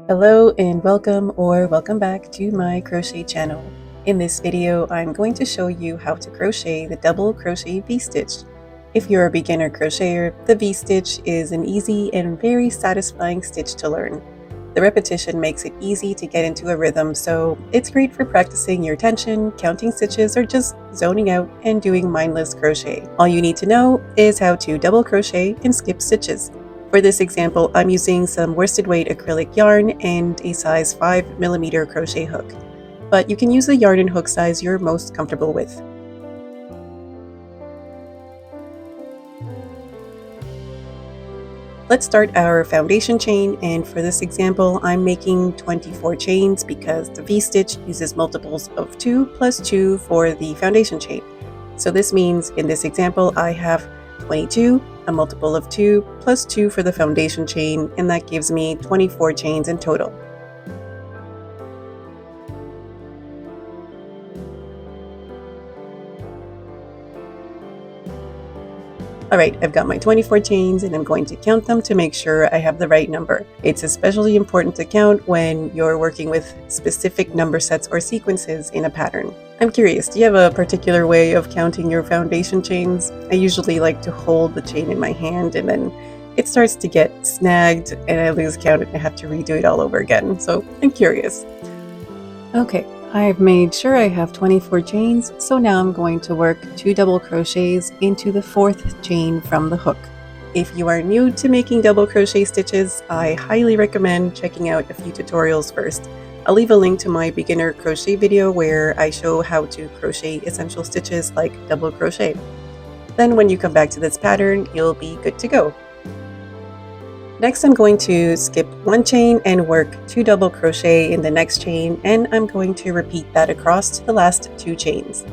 Hello and welcome back to my crochet channel. In this video, I'm going to show you how to crochet the double crochet V-stitch. If you're a beginner crocheter, the V-stitch is an easy and very satisfying stitch to learn. The repetition makes it easy to get into a rhythm, so it's great for practicing your tension, counting stitches, or just zoning out and doing mindless crochet. All you need to know is how to double crochet and skip stitches. For this example, I'm using some worsted weight acrylic yarn and a size 5mm crochet hook, but you can use the yarn and hook size you're most comfortable with. Let's start our foundation chain, and for this example, I'm making 24 chains because the V-stitch uses multiples of 2 plus 2 for the foundation chain. So this means in this example, I have 22, a multiple of 2 plus 2 for the foundation chain, and that gives me 24 chains in total. Alright, I've got my 24 chains and I'm going to count them to make sure I have the right number. It's especially important to count when you're working with specific number sets or sequences in a pattern. I'm curious, do you have a particular way of counting your foundation chains? I usually like to hold the chain in my hand and then it starts to get snagged and I lose count and I have to redo it all over again, so I'm curious. Okay, I've made sure I have 24 chains, so now I'm going to work 2 double crochets into the 4th chain from the hook. If you are new to making double crochet stitches, I highly recommend checking out a few tutorials first. I'll leave a link to my beginner crochet video where I show how to crochet essential stitches like double crochet. Then when you come back to this pattern, you'll be good to go. Next, I'm going to skip 1 chain and work 2 double crochet in the next chain, and I'm going to repeat that across to the last 2 chains.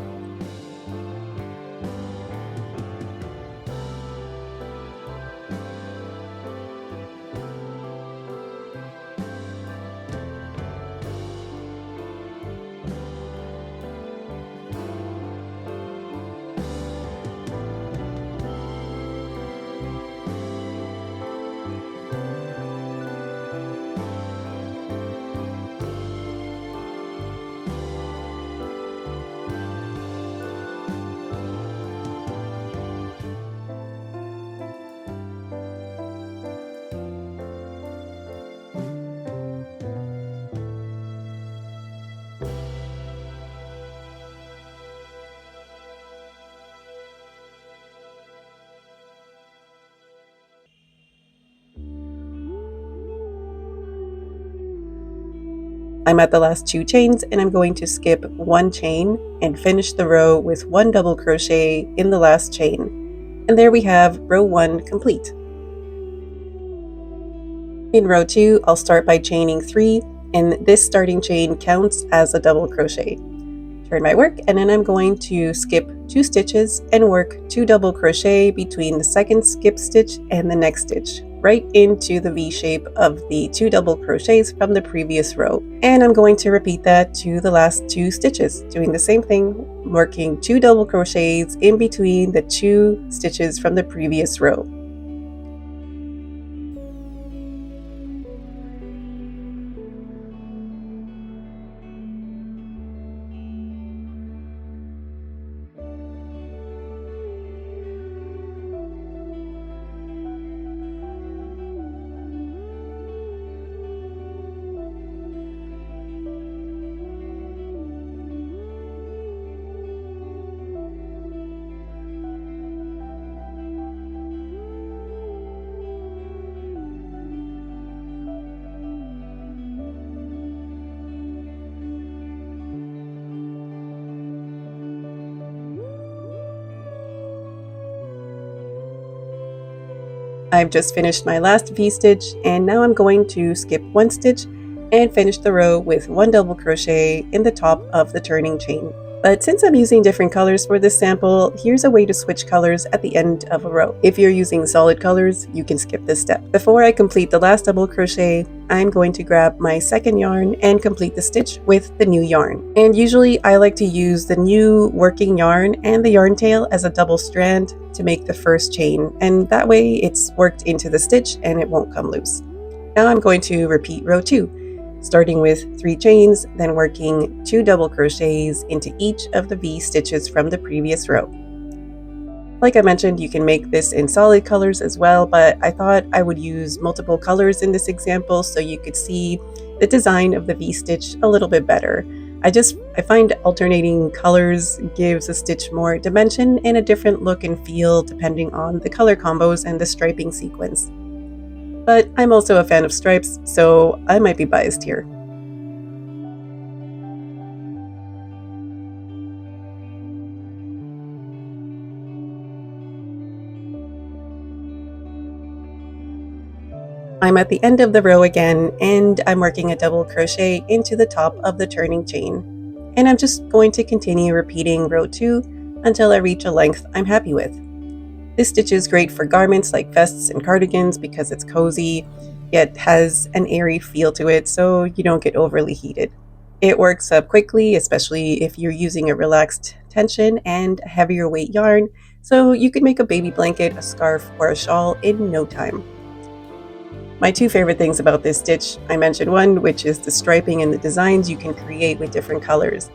I'm at the last 2 chains and I'm going to skip 1 chain and finish the row with 1 double crochet in the last chain. And there we have row 1 complete. In row 2, I'll start by chaining 3, and this starting chain counts as a double crochet. Turn my work, and then I'm going to skip 2 stitches and work 2 double crochet between the second skip stitch and the next stitch, right into the V shape of the 2 double crochets from the previous row. And I'm going to repeat that to the last 2 stitches, doing the same thing, working 2 double crochets in between the 2 stitches from the previous row. I've just finished my last V-stitch, and now I'm going to skip 1 stitch and finish the row with 1 double crochet in the top of the turning chain. But since I'm using different colors for this sample, here's a way to switch colors at the end of a row. If you're using solid colors, you can skip this step. Before I complete the last double crochet, I'm going to grab my second yarn and complete the stitch with the new yarn. And usually I like to use the new working yarn and the yarn tail as a double strand to make the first chain, and that way it's worked into the stitch and it won't come loose. Now I'm going to repeat row 2. starting with 3 chains, then working 2 double crochets into each of the V stitches from the previous row. Like I mentioned, you can make this in solid colors as well, but I thought I would use multiple colors in this example so you could see the design of the V stitch a little bit better. I find alternating colors gives a stitch more dimension and a different look and feel depending on the color combos and the striping sequence. But I'm also a fan of stripes, so I might be biased here. I'm at the end of the row again, and I'm working a double crochet into the top of the turning chain. And I'm just going to continue repeating row 2 until I reach a length I'm happy with. This stitch is great for garments like vests and cardigans because it's cozy, yet has an airy feel to it so you don't get overly heated. It works up quickly, especially if you're using a relaxed tension and a heavier weight yarn, so you could make a baby blanket, a scarf, or a shawl in no time. My 2 favorite things about this stitch, I mentioned one, which is the striping and the designs you can create with different colors.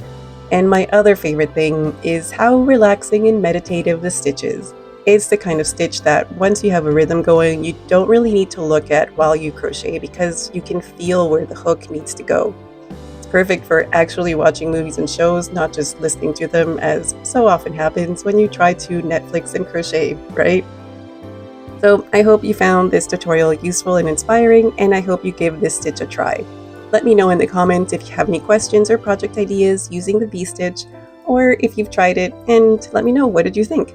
And my other favorite thing is how relaxing and meditative the stitch is. It's the kind of stitch that once you have a rhythm going, you don't really need to look at while you crochet because you can feel where the hook needs to go. It's perfect for actually watching movies and shows, not just listening to them, as so often happens when you try to Netflix and crochet, right? So I hope you found this tutorial useful and inspiring, and I hope you give this stitch a try. Let me know in the comments if you have any questions or project ideas using the V stitch, or if you've tried it, and let me know, what did you think?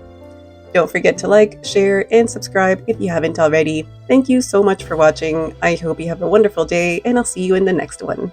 Don't forget to like, share, and subscribe if you haven't already. Thank you so much for watching. I hope you have a wonderful day, and I'll see you in the next one.